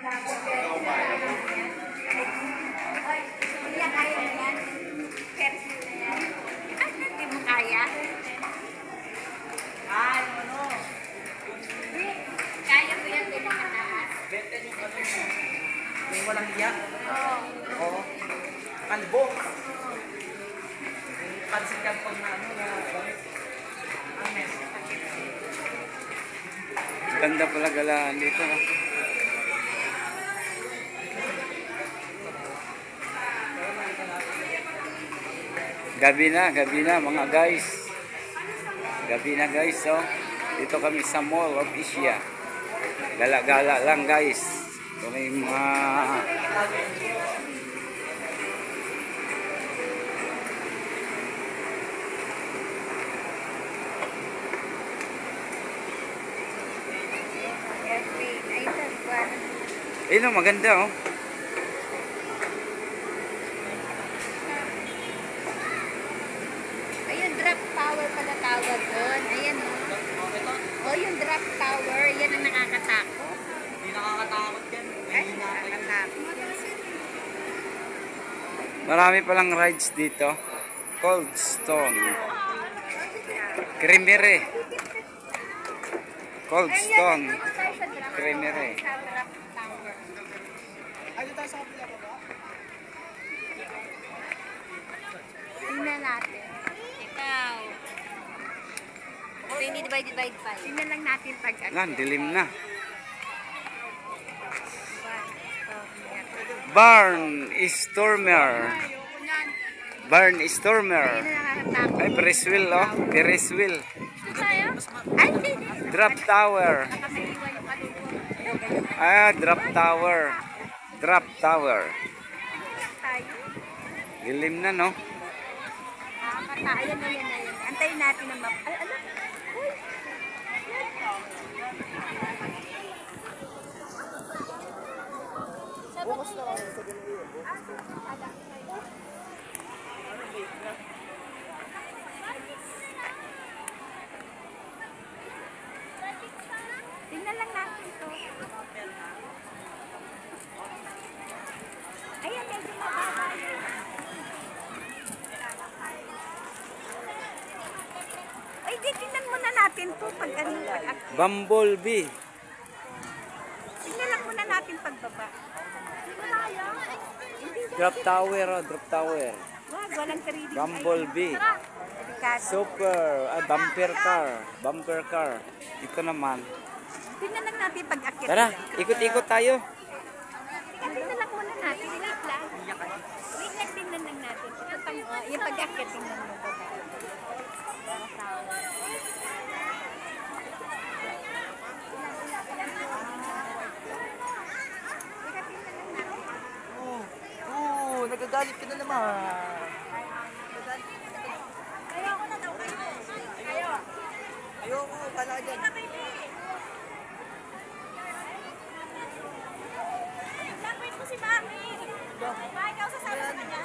Kaya kaya na yan. Persi na yan. Hindi mo kaya? Ano? Kaya mo yan din ang kataas. Bete yung ano mo. Yung walang iya. Oo. Oo. Kalbo. Pansin ka pag na ano na balik. Amen. Ganda pala galaan dito. No? Gabi na mga guys. Gabi na guys, oh. Dito kami sa Mall of Asia. Gala-gala lang guys. Ito may mga ayun, maganda oh. Ayun, drop tower pala tawag doon. Ayan o. Oh, yung drop tower, yan ang nakakatakot. Hindi nakakatakot yan. Ay, nakakatakot. Marami palang rides dito. Cold Stone. Creamery. Cold Stone. Creamery. Tingnan natin. Ikaw. Hindi divide by 5. Tingnan lang natin pag Lan, dilim na. Barn Stormer. Barn Stormer. Ay, Ferris wheel oh. Ferris wheel. Ay, Drop Tower. Ah, Drop Tower. Drop Tower. Dilim na no. Ayan na yan. Antayin natin ang map. Ay, ano? Uy! Bukas na kami sa ganun. Tingnan lang natin to. Ayan, medyo mababa yun. Ay, di, tingnan muna natin to pag ano, pag-akit. Bumblebee. Tingnan lang muna natin pagbaba. Drop Tower oh. Drop Tower. Wag, walang 3D. Bumblebee. Super. Bumper car. Bumper car. Ito naman. Tingnan lang natin pag-akit. Tara, ikot-ikot tayo. Tingnan lang muna natin. Wait lang. Wait lang, tingnan lang natin. Ito pang, yung pag-akit, tingnan mo ba? Nagagalit ka na naman. Ayoko na daw kayo. Ayoko, kala ka dyan. Lapit mo si Mami. Mami, ikaw sasama sa kanya?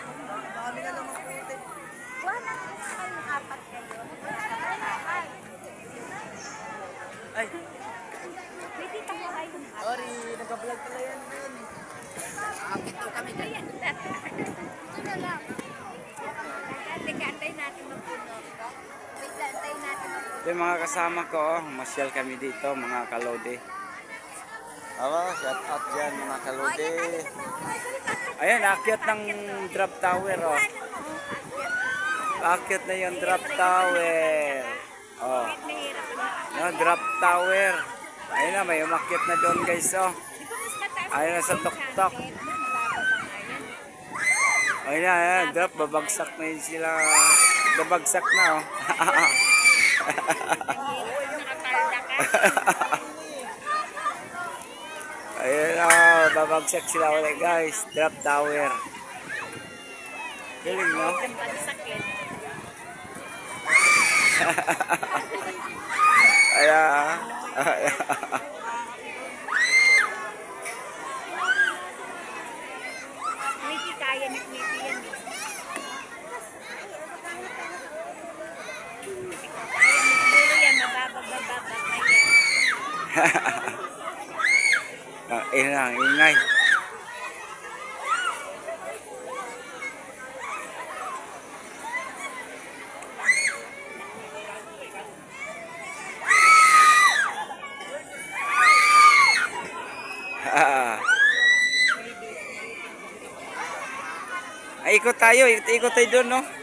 Kami na lang makulit. Wala na kayong apat kayo. Ay, May tita ko kayo. sorry, nagka-vlog pala yan. Akit ko kami dyan. Ano lang? Teka, antayin natin magpuno. Wait lang, antayin natin magpuno. Ito yung mga kasama ko, oh. Masyal kami dito, mga kalode. Shout out dyan, mga kalode. Ayan, akyat ng drop tower, oh. Akyat na yung drop tower. Oh. No, drop tower. Ayun na, may umakyat na doon, guys, oh. Ayun na sa tok-tok. Ayun na, ayan, drop, babagsak na yun sila. Babagsak na, oh. Ayun na, babagsak sila ulit, guys. Drop tower. Galing, no? Ayan. Wiki, kaya ni Wiki yan. Kaya ni Siguro yan, mababag na yan. Lang, ingay. Ay, ikot tayo doon, no?